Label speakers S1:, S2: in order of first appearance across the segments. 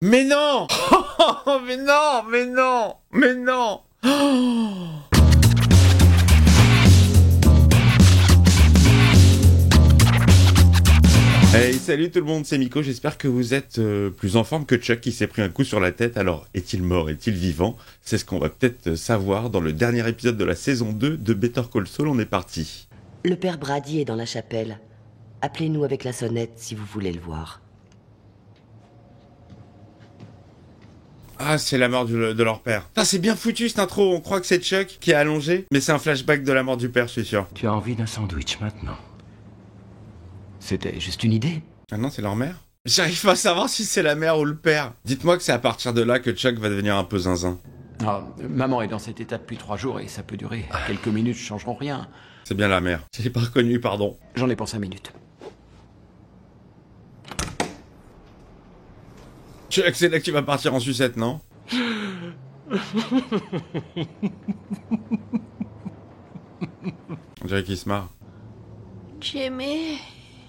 S1: Mais non. Mais non, mais non, mais non. Hey, salut tout le monde, c'est Miko, j'espère que vous êtes plus en forme que Chuck qui s'est pris un coup sur la tête. Alors, est-il mort, est-il vivant? C'est ce qu'on va peut-être savoir dans le dernier épisode de la saison 2 de Better Call Saul. On est parti.
S2: Le père Brady est dans la chapelle. Appelez-nous avec la sonnette si vous voulez le voir.
S1: Ah, c'est la mort de leur père. Putain, c'est bien foutu cette intro, on croit que c'est Chuck qui est allongé, mais c'est un flashback de la mort du père, je suis sûr.
S3: Tu as envie d'un sandwich maintenant? C'était juste une idée.
S1: Ah non, c'est leur mère? J'arrive pas à savoir si c'est la mère ou le père. Dites-moi que c'est à partir de là que Chuck va devenir un peu zinzin.
S3: Ah, maman est dans cet état depuis 3 jours et ça peut durer. Quelques minutes changeront rien.
S1: C'est bien la mère. J'ai pas reconnu, pardon.
S3: J'en ai pour 5 minutes.
S1: Chuck, c'est là que tu vas partir en sucette, non? On dirait qu'il se marre.
S4: Jimmy.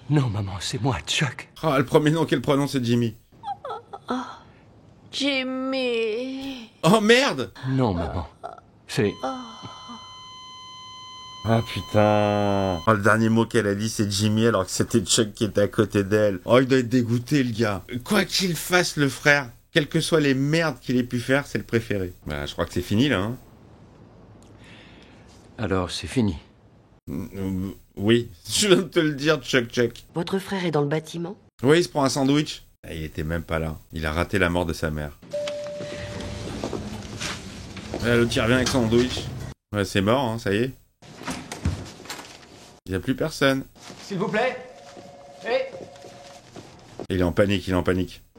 S3: Non, maman, c'est moi, Chuck.
S1: Ah, le premier nom qu'elle prononce, c'est Jimmy.
S4: Jimmy.
S1: Oh merde!
S3: Non, maman. C'est...
S1: Ah putain. Oh, le dernier mot qu'elle a dit, c'est Jimmy, alors que c'était Chuck qui était à côté d'elle. Oh, il doit être dégoûté, le gars. Quoi qu'il fasse, le frère, quelles que soient les merdes qu'il ait pu faire, c'est le préféré. Bah, je crois que c'est fini, là, hein.
S3: Alors, c'est fini.
S1: Oui, je viens de te le dire, Chuck.
S2: Votre frère est dans le bâtiment?
S1: Oui, il se prend un sandwich. Ah, il était même pas là. Il a raté la mort de sa mère. L'autre qui revient avec son sandwich. Ouais, c'est mort, hein, ça y est. Il n'y a plus personne.
S3: S'il vous plaît. Hé.
S1: Il est en panique.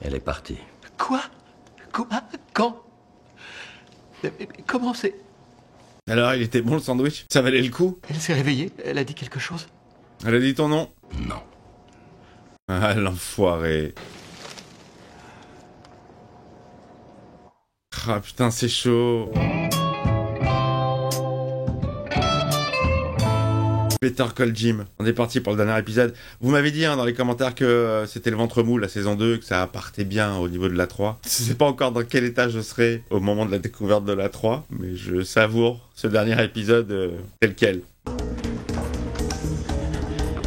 S5: Elle est partie.
S3: Quoi? Quand? Comment c'est...
S1: Alors, il était bon le sandwich? Ça valait le coup?
S3: Elle s'est réveillée? Elle a dit quelque chose?
S1: Elle a dit ton nom?
S5: Non.
S1: Ah, l'enfoiré. Ah putain, c'est chaud. Better Call Jim. On est parti pour le dernier épisode. Vous m'avez dit dans les commentaires que c'était le ventre mou, la saison 2, que ça partait bien au niveau de la 3. Je sais pas encore dans quel état je serai au moment de la découverte de la 3, mais je savoure ce dernier épisode tel quel.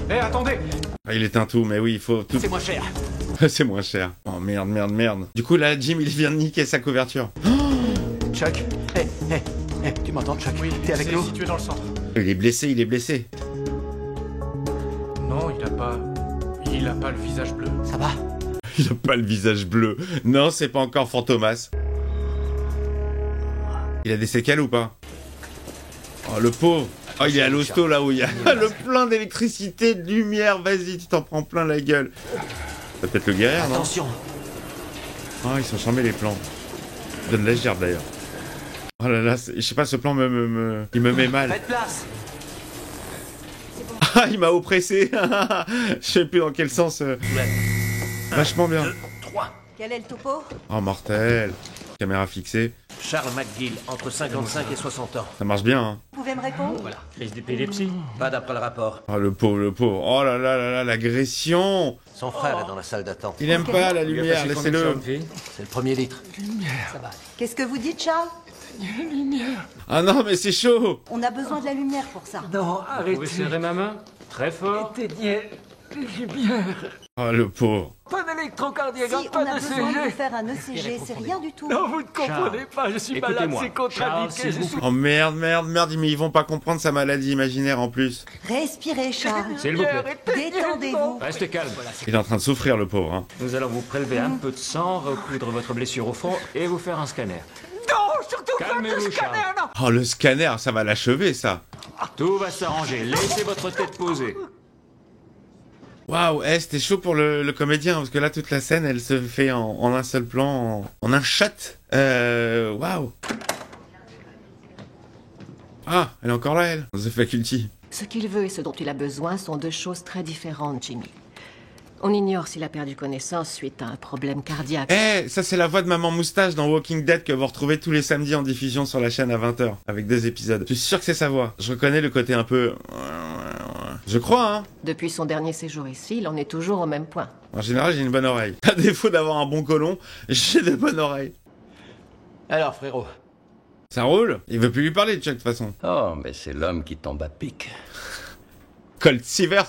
S3: Hé, attendez!
S1: Ah, il éteint tout, mais oui, il faut tout...
S3: C'est moins cher.
S1: C'est moins cher. Oh merde. Du coup là, Jim, il vient de niquer sa couverture.
S3: Chuck, hé, tu m'entends, Chuck? Oui, t'es avec nous?
S6: Situé dans le centre.
S1: Il est blessé.
S6: Non, il a pas le visage bleu.
S3: Ça va?
S1: Il a pas le visage bleu. Non, c'est pas encore Fantomas. Il a des séquelles ou pas? Oh, le pauvre. Oh, il est à l'hosto, là où il y a le plein d'électricité, de lumière. Vas-y, tu t'en prends plein la gueule. Ça peut être le guerrier, non?
S3: Attention!
S1: Oh, ils sont charmés, les plans. Donne la gerbe, d'ailleurs. Oh là là, je sais pas, ce plan il me met mal.
S3: Faites place!
S1: Ah, il m'a oppressé. Je sais plus dans quel sens. Vachement bien.
S6: 3.
S4: Quel est le topo?
S1: Oh, mortel. Caméra fixée.
S7: Charles McGill, entre 55 et 60 ans.
S1: Ça marche bien, hein.
S4: Vous pouvez me répondre?
S7: Voilà.
S6: Crise d'épilepsie.
S7: Pas d'après le rapport.
S1: Oh, le pauvre. Oh là là, l'agression.
S7: Son frère est dans la salle d'attente.
S1: Il aime pas la lumière, laissez-le.
S7: C'est le premier litre.
S4: Qu'est-ce que vous dites, Charles?
S1: Ah non, mais c'est chaud.
S4: On a besoin de la lumière pour ça.
S3: Non,
S6: Vous pouvez serrer ma main? Très fort.
S1: Oh, le pauvre.
S3: Pas d'électrocardiagramme,
S4: Si, on a besoin de vous faire un ECG, c'est rien du tout.
S3: Non, vous ne comprenez pas, je suis malade,
S6: Écoutez-moi.
S3: c'est contre-indiqué, je suis...
S1: Oh merde, mais ils vont pas comprendre sa maladie imaginaire en plus.
S4: Respirez, Charles.
S6: S'il vous plaît.
S4: Détendez-vous.
S6: Restez calme.
S1: Il est en train de souffrir, le pauvre, hein.
S6: Nous allons vous prélever un peu de sang, recoudre votre blessure au front et vous faire un scanner.
S3: Non, surtout pas
S6: Calmez-vous,
S3: le scanner,
S6: Charles.
S3: non!
S1: Oh, le scanner, ça va l'achever, ça.
S6: Tout va s'arranger. Laissez votre tête posée.
S1: Waouh, c'était chaud pour le comédien, parce que là, toute la scène, elle se fait en un seul plan, en un shot. Waouh. Ah, elle est encore là, elle. The Faculty.
S8: Ce qu'il veut et ce dont il a besoin sont deux choses très différentes, Jimmy. On ignore s'il a perdu connaissance suite à un problème cardiaque.
S1: Ça c'est la voix de Maman Moustache dans Walking Dead que vous retrouvez tous les samedis en diffusion sur la chaîne à 20h, avec 2 épisodes. Je suis sûr que c'est sa voix. Je reconnais le côté un peu... Je crois, hein.
S8: Depuis son dernier séjour ici, il en est toujours au même point.
S1: En général, j'ai une bonne oreille. À défaut d'avoir un bon colon, j'ai de bonnes oreilles.
S7: Alors, frérot.
S1: Ça roule? Il veut plus lui parler, Chuck, de toute façon.
S5: Oh, mais c'est l'homme qui tombe à pic.
S1: Colt Sivers.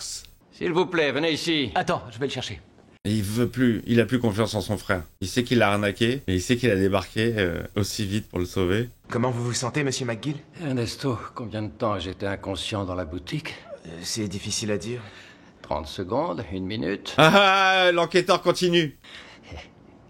S3: S'il vous plaît, venez ici.
S7: Attends, je vais le chercher.
S1: Et il veut plus, il a plus confiance en son frère. Il sait qu'il l'a arnaqué, et il sait qu'il a débarqué aussi vite pour le sauver.
S9: Comment vous vous sentez, monsieur McGill?
S5: Ernesto, combien de temps j'étais inconscient dans la boutique?
S9: C'est difficile à dire.
S5: 30 secondes, 1 minute.
S1: Ah, l'enquêteur continue.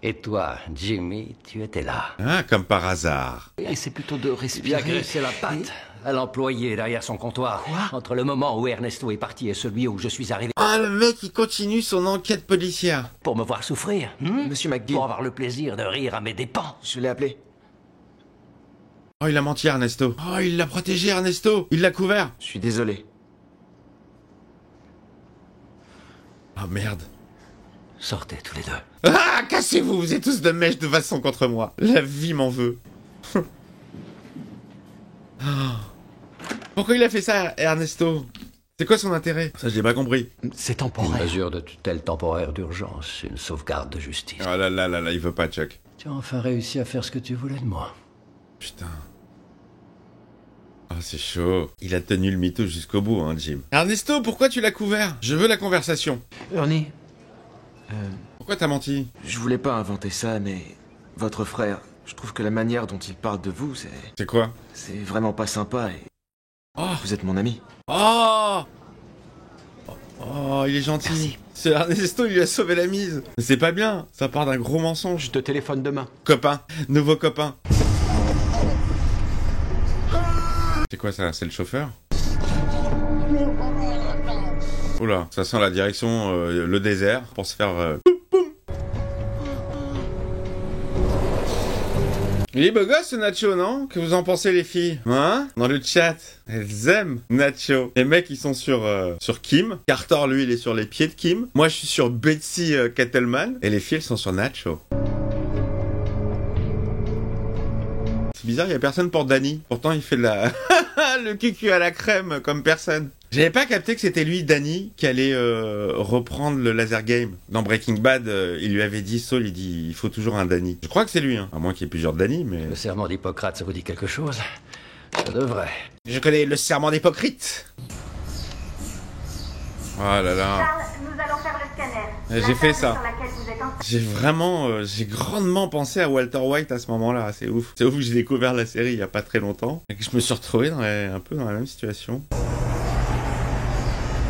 S5: Et toi, Jimmy, tu étais là.
S1: Ah, comme par hasard.
S3: Et c'est plutôt de
S5: Il a
S3: respirer.
S5: graissé la patte à l'employé derrière son comptoir.
S3: Quoi?
S5: Entre le moment où Ernesto est parti et celui où je suis arrivé
S1: Ah, le mec, il continue son enquête policière.
S5: pour me voir souffrir.
S9: Monsieur McGill,
S5: Pour avoir le plaisir de rire à mes dépens.
S9: je l'ai appelé.
S1: Oh, il a menti, Ernesto. Oh, il l'a protégé, Ernesto. Il l'a couvert.
S9: Je suis désolé.
S1: Oh, merde.
S5: Sortez tous les deux.
S1: Ah, cassez-vous, vous êtes tous de mèche de façon contre moi. La vie m'en veut. Ah. Pourquoi il a fait ça, Ernesto? C'est quoi son intérêt? Ça, je l'ai pas compris.
S3: C'est
S5: Une
S3: temporaire.
S5: mesure de tutelle temporaire d'urgence, une sauvegarde de justice.
S1: Oh là là là là, il veut pas, Chuck.
S5: Tu as enfin réussi à faire ce que tu voulais de moi.
S1: Putain. Oh, c'est chaud. Il a tenu le mytho jusqu'au bout, hein, Jim. Ernesto, pourquoi tu l'as couvert? Je veux la conversation.
S9: Ernie,
S1: Pourquoi t'as menti?
S9: je voulais pas inventer ça, mais votre frère, je trouve que la manière dont il parle de vous,
S1: C'est quoi?
S9: c'est vraiment pas sympa et
S1: Oh.
S9: vous êtes mon ami.
S1: Oh. Oh, il est gentil.
S3: Merci.
S1: C'est Ernesto, il lui a sauvé la mise. Mais c'est pas bien. Ça part d'un gros mensonge.
S3: Je te téléphone demain.
S1: Copain. Nouveau copain. C'est quoi ça? C'est le chauffeur? Oula, ça sent la direction, le désert, pour se faire... poum, poum. Il est beau gosse ce Nacho, non? Que vous en pensez les filles? Hein? Dans le chat, elles aiment Nacho. Les mecs ils sont sur Kim. Carter lui il est sur les pieds de Kim. Moi je suis sur Betsy Kettleman. Et les filles elles sont sur Nacho. C'est bizarre, il y a personne pour Danny. Pourtant il fait de la... le cucu à la crème comme personne. J'avais pas capté que c'était lui, Danny, qui allait reprendre le laser game. Dans Breaking Bad, il lui avait dit, Saul, il dit, il faut toujours un Danny. Je crois que c'est lui, hein. À moins qu'il y ait plusieurs Danny, mais...
S5: Le serment d'Hippocrate, ça vous dit quelque chose? Ça devrait.
S1: Je connais le serment d'Hippocrate. Oh là là.
S10: Nous allons faire le scanner.
S1: J'ai fait ça.
S10: Sur laquelle vous êtes en...
S1: J'ai vraiment, j'ai grandement pensé à Walter White à ce moment-là. C'est ouf. C'est ouf que j'ai découvert la série il y a pas très longtemps. Et que je me suis retrouvé un peu dans la même situation.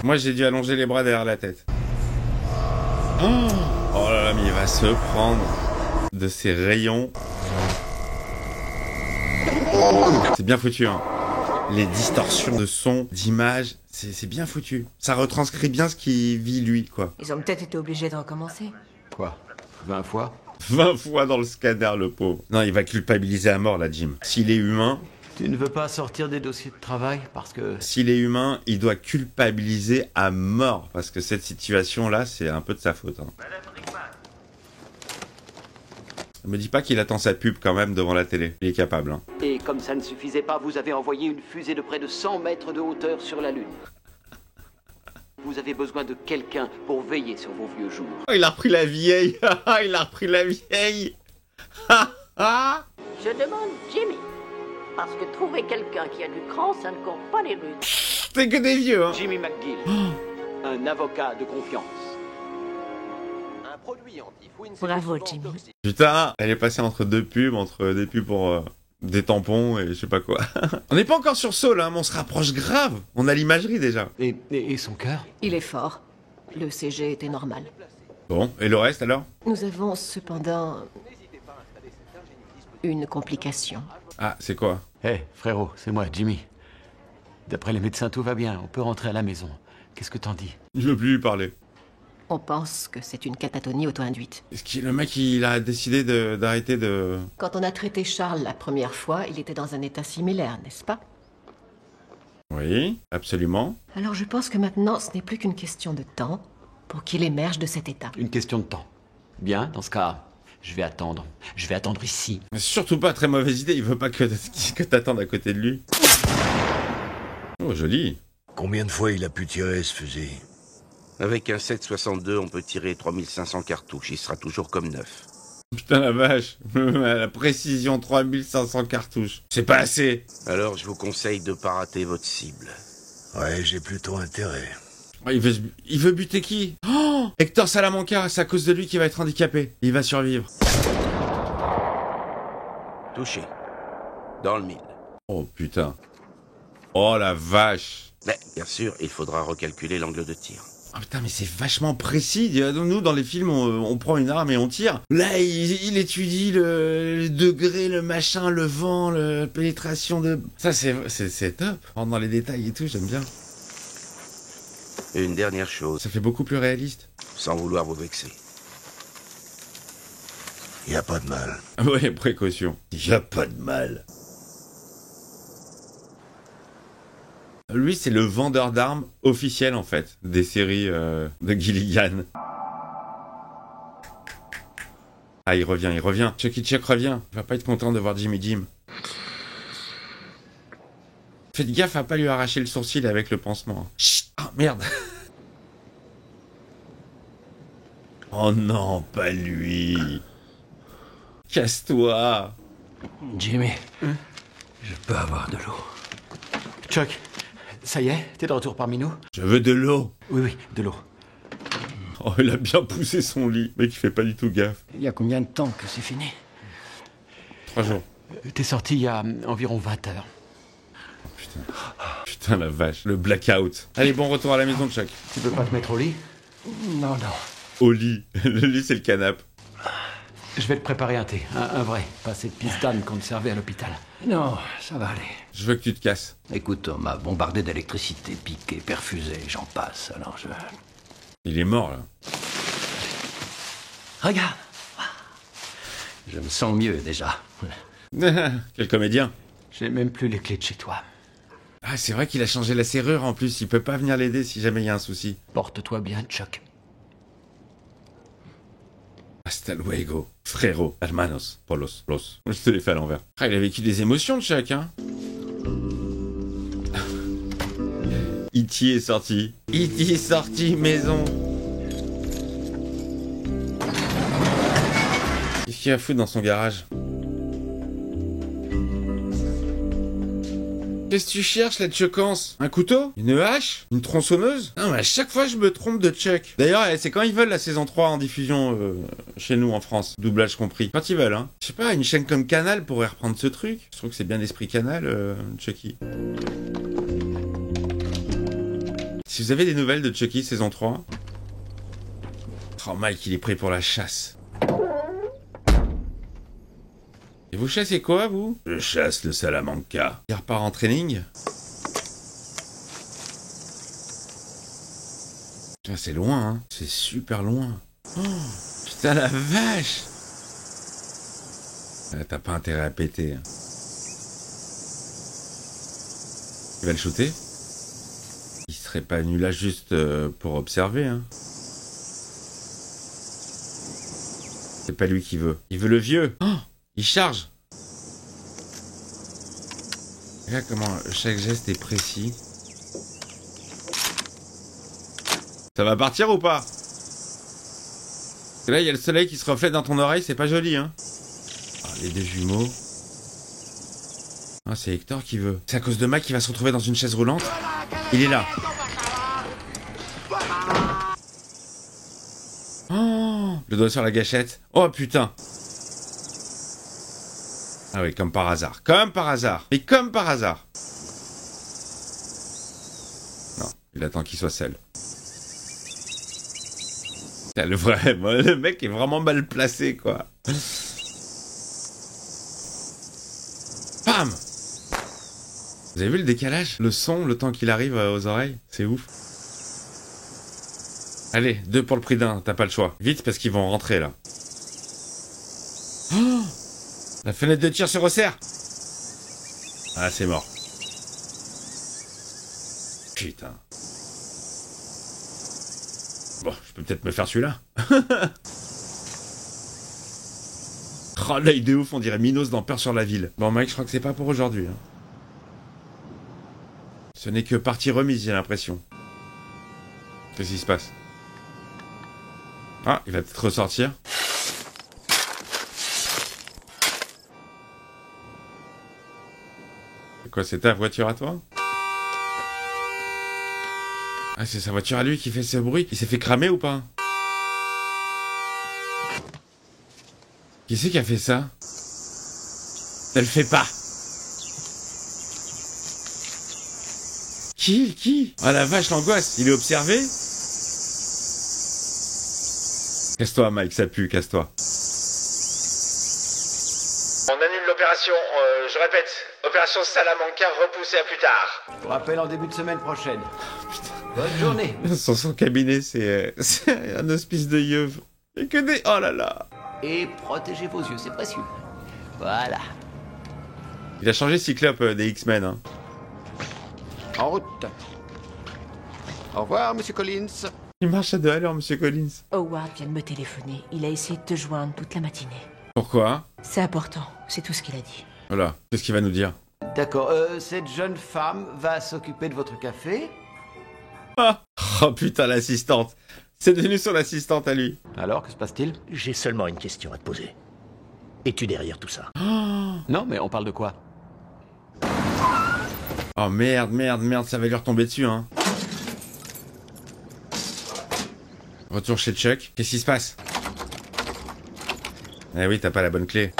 S1: Moi, j'ai dû allonger les bras derrière la tête. Oh là là, mais il va se prendre de ces rayons. C'est bien foutu, hein. Les distorsions de son, d'image, c'est bien foutu. Ça retranscrit bien ce qu'il vit, lui, quoi.
S4: Ils ont peut-être été obligés de recommencer.
S3: Quoi? 20 fois?
S1: 20 fois dans le scanner, le pauvre. Non, il va culpabiliser à mort, là, Jim. S'il est humain...
S3: Tu ne veux pas sortir des dossiers de travail parce que...
S1: S'il est humain, il doit culpabiliser à mort. Parce que cette situation-là, c'est un peu de sa faute. Hein. Me dis pas qu'il attend sa pub quand même devant la télé. Il est capable. Hein.
S11: Et comme ça ne suffisait pas, vous avez envoyé une fusée de près de 100 mètres de hauteur sur la Lune. Vous avez besoin de quelqu'un pour veiller sur vos vieux jours.
S1: Oh, il a repris la vieille. Il a repris la vieille.
S12: Je demande Jimmy. Parce que trouver quelqu'un qui a du cran, ça ne compte pas les rues.
S1: C'est que des vieux, hein.
S11: Jimmy McGill, un avocat de confiance. Un produit anti-fouine.
S4: Bravo, Jimmy.
S1: Putain, elle est passée entre deux pubs, entre des pubs pour des tampons et je sais pas quoi. On n'est pas encore sur Saul, hein, mais on se rapproche grave. On a l'imagerie déjà.
S3: Et son cœur?
S8: Il est fort. Le CG était normal.
S1: Bon, et le reste alors?
S8: Nous avons cependant une complication.
S1: Ah, c'est quoi?
S3: Hé, frérot, c'est moi, Jimmy. D'après les médecins, tout va bien. On peut rentrer à la maison. Qu'est-ce que t'en dis?
S1: Je veux plus lui parler.
S8: On pense que c'est une catatonie auto-induite.
S1: Est-ce que le mec, il a décidé d'arrêter de...
S8: Quand on a traité Charles la première fois, il était dans un état similaire, n'est-ce pas?
S1: Oui, absolument.
S8: Alors je pense que maintenant, ce n'est plus qu'une question de temps pour qu'il émerge de cet état.
S3: Une question de temps. Bien, dans ce cas, je vais attendre. Je vais attendre ici.
S1: Mais surtout pas très mauvaise idée, il veut pas que t'attendes à côté de lui. Oh, joli.
S13: Combien de fois il a pu tirer ce fusil?
S14: Avec un 7,62, on peut tirer 3500 cartouches. Il sera toujours comme neuf.
S1: Putain la vache, la précision 3500 cartouches. C'est pas assez.
S14: Alors je vous conseille de pas rater votre cible.
S13: Ouais, j'ai plutôt intérêt.
S1: Il veut buter qui? Oh, Hector Salamanca, c'est à cause de lui qu'il va être handicapé. Il va survivre.
S14: Touché. Dans le mille.
S1: Oh putain. Oh la vache.
S14: Mais bien sûr, il faudra recalculer l'angle de tir.
S1: Oh putain, mais c'est vachement précis. Nous, dans les films, on prend une arme et on tire. Là, il étudie le degré, le machin, le vent, la pénétration de... Ça, c'est top. Rentre dans les détails et tout, j'aime bien.
S14: Une dernière chose.
S1: Ça fait beaucoup plus réaliste.
S14: Sans vouloir vous vexer.
S13: Y a pas de mal.
S1: Ouais, précaution. Y a pas de mal. Lui, c'est le vendeur d'armes officiel, en fait, des séries de Gilligan. Ah, il revient. Chucky Chuck revient. Il va pas être content de voir Jimmy Jim. Faites gaffe à pas lui arracher le sourcil avec le pansement. Chut. Oh, merde. Oh non, pas lui. Casse-toi.
S5: Jimmy, je peux avoir de l'eau.
S3: Chuck, ça y est, t'es de retour parmi nous?
S1: Je veux de l'eau.
S3: Oui, de l'eau.
S1: Oh, il a bien poussé son lit. Le mec, il fait pas du tout gaffe.
S5: Il y a combien de temps que c'est fini?
S1: 3 jours.
S3: T'es sorti il y a environ 20 heures.
S1: Putain la vache, le blackout. Allez, bon retour à la maison, Chuck.
S3: Tu veux pas te mettre au lit?
S5: Non.
S1: Au lit. Le lit, c'est le canapé.
S3: Je vais te préparer un thé, un vrai, pas cette pisane qu'on te servait à l'hôpital.
S5: Non, ça va aller.
S1: Je veux que tu te casses.
S5: Écoute, on m'a bombardé d'électricité, piqué, perfusé, j'en passe, alors je...
S1: Il est mort, là.
S5: Regarde. Je me sens mieux, déjà.
S1: Quel comédien.
S3: J'ai même plus les clés de chez toi.
S1: Ah, c'est vrai qu'il a changé la serrure, en plus. Il peut pas venir l'aider si jamais il y a un souci.
S3: Porte-toi bien, Chuck.
S1: Hasta luego, frérot, hermanos, polos, los. Je te l'ai fait à l'envers. Ah, il a vécu des émotions, Chuck, hein. E.T. est sorti. E.T. est sorti, maison. Qu'est-ce qu'il va foutre dans son garage? Qu'est-ce que tu cherches, la Chuckance? Un couteau? Une hache? Une tronçonneuse? Non, mais à chaque fois, je me trompe de Chuck. D'ailleurs, c'est quand ils veulent la saison 3 en diffusion chez nous en France. Doublage compris. Quand ils veulent, hein. Je sais pas, une chaîne comme Canal pourrait reprendre ce truc. Je trouve que c'est bien l'esprit Canal, Chucky. Si vous avez des nouvelles de Chucky saison 3... Oh, Mike, il est prêt pour la chasse. Et vous chassez quoi, vous? Je chasse le Salamanca. Il repart en training? Putain, c'est loin, hein. C'est super loin. Oh, putain, la vache! T'as pas intérêt à péter. Hein. Il va le shooter? Il serait pas venu là juste pour observer, hein. C'est pas lui qui veut. Il veut le vieux. Oh, il charge. Regarde comment chaque geste est précis. Ça va partir ou pas? Parce que là, il y a le soleil qui se reflète dans ton oreille, c'est pas joli, hein. Oh, les deux jumeaux. Ah, c'est Hector qui veut. C'est à cause de Mike qui va se retrouver dans une chaise roulante. Il est là. Oh, le doigt sur la gâchette. Oh putain. Ah oui, comme par hasard. Comme par hasard. Mais comme par hasard. Non, il attend qu'il soit seul. Le mec est vraiment mal placé, quoi. Bam! Vous avez vu le décalage? Le son, le temps qu'il arrive aux oreilles? C'est ouf. Allez, 2 pour le prix d'un, t'as pas le choix. Vite, parce qu'ils vont rentrer, là. Oh, la fenêtre de tir se resserre. Ah, c'est mort. Putain. Bon, je peux peut-être me faire celui-là. Oh, l'œil de ouf, on dirait Minos dans Peur sur la ville. Bon, Mike, je crois que c'est pas pour aujourd'hui. Hein. Ce n'est que partie remise, j'ai l'impression. Qu'est-ce qui se passe? Ah, il va peut-être ressortir. C'est quoi, c'est ta voiture à toi? Ah, c'est sa voiture à lui qui fait ce bruit. Il s'est fait cramer ou pas? Qui c'est qui a fait ça? Ne le fais pas. Qui? Ah la vache, l'angoisse. Il est observé? Casse-toi, Mike, ça pue, casse-toi. On annule l'opération, je répète, opération Salamanca repoussée à plus tard.
S7: Je vous rappelle en début de semaine prochaine. Bonne journée.
S1: Son cabinet, c'est un hospice de yeuves. Il y a que des... Oh là là.
S7: Et protégez vos yeux, c'est précieux. Voilà.
S1: Il a changé Cyclope des X-Men, hein.
S7: En route. Au revoir, monsieur Collins.
S1: Il marche à 2 à l'heure, monsieur Collins.
S4: Howard vient de me téléphoner. Il a essayé de te joindre toute la matinée.
S1: Pourquoi?
S4: C'est important, c'est tout ce qu'il a dit.
S1: Voilà, qu'est-ce qu'il va nous dire?
S7: D'accord, cette jeune femme va s'occuper de votre café.
S1: Ah. Oh putain, l'assistante. C'est devenu son assistante à lui.
S7: Alors, que se passe-t-il?
S5: J'ai seulement une question à te poser. Es-tu derrière tout ça?
S3: Non, mais on parle de quoi?
S1: Oh merde, ça va lui retomber dessus, hein. Retour chez Chuck. Qu'est-ce qui se passe? Eh oui, t'as pas la bonne clé.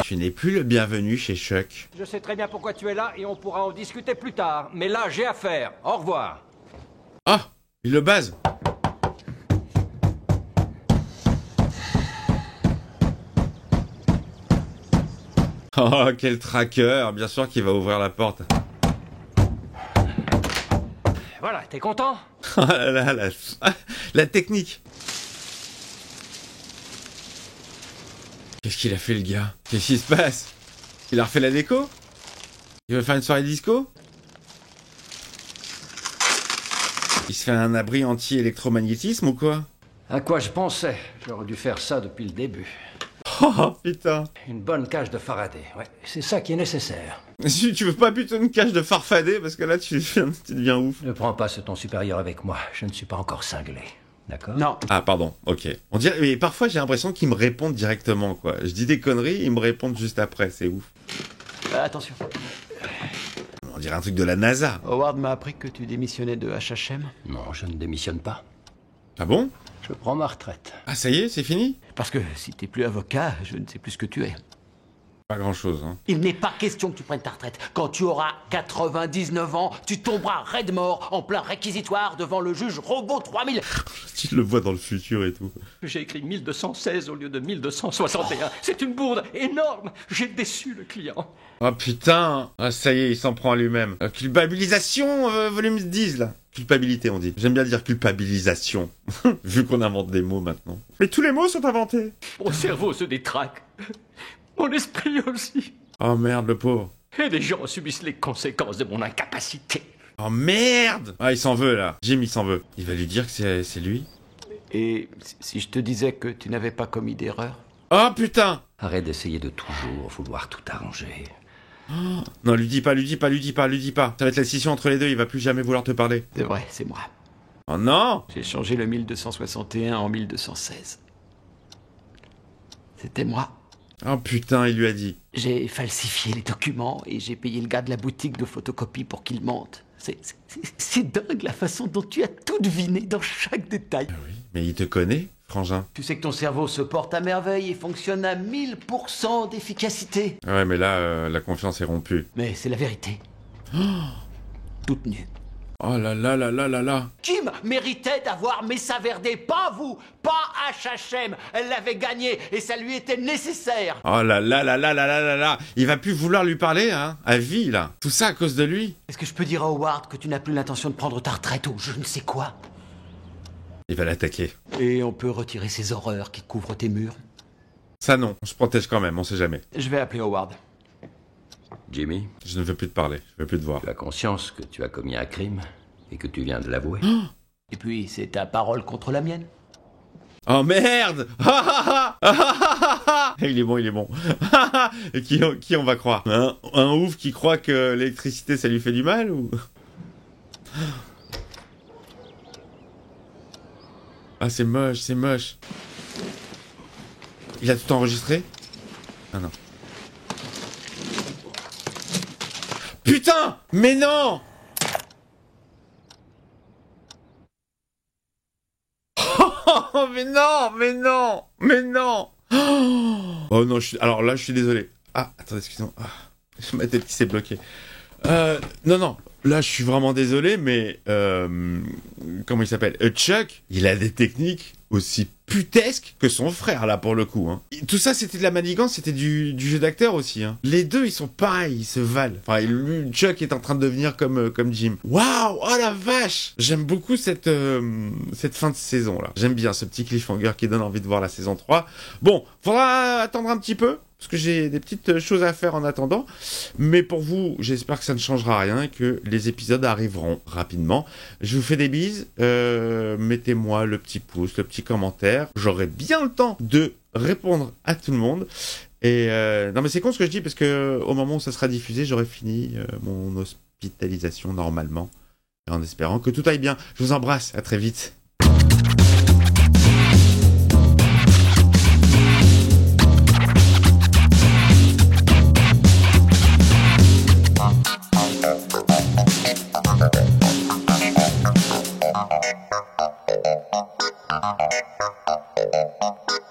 S1: Tu n'es plus le bienvenu chez Chuck.
S6: Je sais très bien pourquoi tu es là et on pourra en discuter plus tard. Mais là, j'ai affaire. Au revoir.
S1: Ah, il le base. Oh, quel tracker. Bien sûr qu'il va ouvrir la porte.
S6: Voilà, t'es content?
S1: Oh là là, la technique. Qu'est-ce qu'il a fait, le gars? Qu'est-ce qui se passe? Il a refait la déco? Il veut faire une soirée disco? Il se fait un abri anti-électromagnétisme ou quoi?
S5: À quoi je pensais? J'aurais dû faire ça depuis le début.
S1: Oh putain.
S5: Une bonne cage de Faraday, ouais. C'est ça qui est nécessaire.
S1: Si tu veux pas plutôt une cage de farfadet, parce que là tu deviens ouf.
S5: Ne prends pas ce ton supérieur avec moi, je ne suis pas encore cinglé. D'accord?
S3: Non.
S1: Ah pardon, ok. On dirait, mais parfois j'ai l'impression qu'ils me répondent directement, quoi. Je dis des conneries, ils me répondent juste après, c'est ouf.
S3: Attention.
S1: On dirait un truc de la NASA.
S3: Howard m'a appris que tu démissionnais de HHM.
S5: Non, je ne démissionne pas.
S1: Ah bon?
S5: Je prends ma retraite.
S1: Ah ça y est, c'est fini?
S3: Parce que si t'es plus avocat, je ne sais plus ce que tu es.
S1: Pas grand chose, hein.
S7: Il n'est pas question que tu prennes ta retraite. Quand tu auras 99 ans, tu tomberas raide mort en plein réquisitoire devant le juge Robot 3000.
S1: Tu le vois dans le futur et tout.
S6: J'ai écrit 1216 au lieu de 1261. C'est une bourde énorme. J'ai déçu le client.
S1: Oh putain. Ah ça y est, il s'en prend à lui-même. Culpabilisation, volume 10 là. Culpabilité on dit. J'aime bien dire culpabilisation. Vu qu'on invente des mots maintenant. Mais tous les mots sont inventés.
S6: Mon cerveau se détraque. Mon esprit aussi.
S1: Oh merde, le pauvre.
S6: Et les gens subissent les conséquences de mon incapacité.
S1: Oh merde. Ah il s'en veut là. Jim il s'en veut. Il va lui dire que c'est lui.
S3: Et si je te disais que tu n'avais pas commis d'erreur?
S1: Oh putain.
S5: Arrête d'essayer de toujours vouloir tout arranger.
S1: Oh, non, lui dis pas. Ça va être la scission entre les deux, il va plus jamais vouloir te parler.
S3: C'est vrai, c'est moi.
S1: Oh non.
S3: J'ai changé le 1261 en 1216. C'était moi.
S1: Oh putain, il lui a dit.
S3: J'ai falsifié les documents et j'ai payé le gars de la boutique de photocopie pour qu'il mente. C'est dingue la façon dont tu as tout deviné dans chaque détail.
S1: Ah oui, mais il te connaît, frangin.
S7: Tu sais que ton cerveau se porte à merveille et fonctionne à 1000% d'efficacité.
S1: Ouais, mais là, la confiance est rompue.
S7: Mais c'est la vérité. Toute nue.
S1: Oh là là là là là là.
S7: Kim méritait d'avoir Mesa Verde, pas vous, pas HHM. Elle l'avait gagné et ça lui était nécessaire.
S1: Oh là là là là là là là là. Il va plus vouloir lui parler, hein, à vie, là. Tout ça à cause de lui.
S7: Est-ce que je peux dire à Howard que tu n'as plus l'intention de prendre ta retraite ou je ne sais quoi?
S1: Il va l'attaquer.
S7: Et on peut retirer ces horreurs qui couvrent tes murs?
S1: Ça non, on se protège quand même, on sait jamais.
S3: Je vais appeler Howard.
S5: Jimmy,
S1: je ne veux plus te parler, je veux plus te voir.
S5: Tu as conscience que tu as commis un crime et que tu viens de l'avouer.
S7: Et puis, c'est ta parole contre la mienne.
S1: Oh merde. Il est bon, il est bon. Et qui on va croire, un ouf qui croit que l'électricité ça lui fait du mal ou... Ah c'est moche, c'est moche. Il a tout enregistré? Ah non. Putain! Mais non! Oh mais non! Mais non! Mais non! Oh non, alors là je suis désolé. Ah, attendez, excusez-moi. Ah, ma tête qui s'est bloquée. Non. Là, je suis vraiment désolé, mais... comment il s'appelle? Chuck, il a des techniques aussi putesques que son frère, là, pour le coup. Hein. Tout ça, c'était de la manigance, c'était du jeu d'acteur aussi. Hein. Les deux, ils sont pareils, ils se valent. Enfin, Chuck est en train de devenir comme Jim. Waouh! Oh la vache! J'aime beaucoup cette fin de saison, là. J'aime bien ce petit cliffhanger qui donne envie de voir la saison 3. Bon, faudra attendre un petit peu. Parce que j'ai des petites choses à faire en attendant. Mais pour vous, j'espère que ça ne changera rien et que les épisodes arriveront rapidement. Je vous fais des bises. Mettez-moi le petit pouce, le petit commentaire. J'aurai bien le temps de répondre à tout le monde. Et non mais c'est con ce que je dis parce que au moment où ça sera diffusé, j'aurai fini mon hospitalisation normalement. Et en espérant que tout aille bien. Je vous embrasse. À très vite.
S15: Thank you.